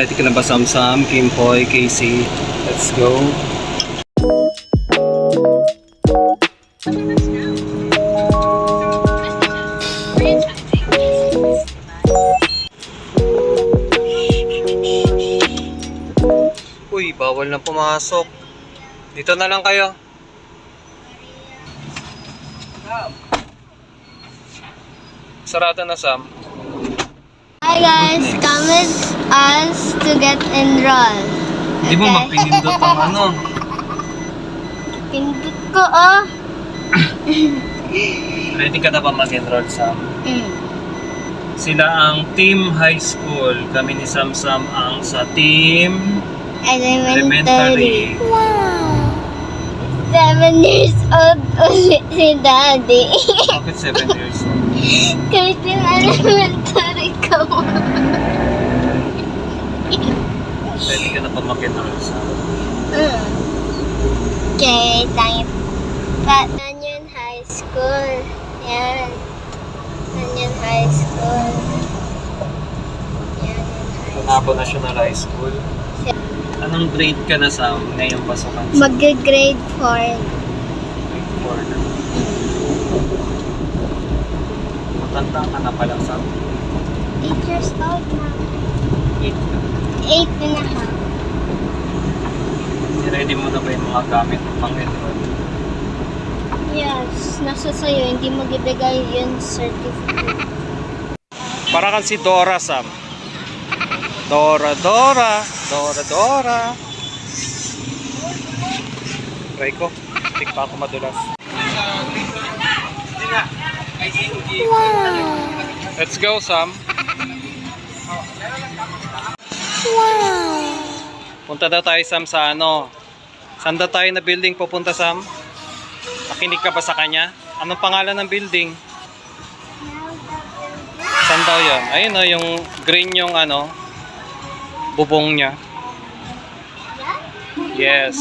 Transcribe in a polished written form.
Ready ka na ba, Sam, Kimpoy, Casey? Let's go. Uy, bawal na pumasok. Dito na lang kayo. Sarado na, Sam. Hi guys, come with us to get enrolled. Di mo magpinindot ang ano. Pindot ko oh. Ready ka na ba mag-enroll, Sam? Sila ang Team High School. Kami ni Sam ang sa Team Elementary. Wow. 7 years old ulit si Daddy. Bakit 7 years old? Kahit yung elementary ka mo. Ready ka na ba mag-enroll, Sam? Okay, tayo. Nanyun High School. Yan. Nanyun High School. Yan yung high school. Panabo National High School. Anong grade ka na, Sam? Ngayong pasukan sa Mag-grade 4. grade 4 na. Matanda ka na pala, Sam. 8 years old na. 8 ka. 8 and a half. Ready mo na ba yung mga gamit mo pang-enroll? Yes, nasa sayo, hindi mo ibigay yung certificate. Para kang si Dora, Sam. Dora. Try ko. Tik pa ako madulas. Wow! Let's go, Sam. Wow! Punta daw tayo, Sam, sa ano. Saan daw tayo na building pupunta, Sam? Nakinig ka ba sa kanya? Anong pangalan ng building? Saan daw yun? Ayun o, yung green yung ano, bubong niya. Yes.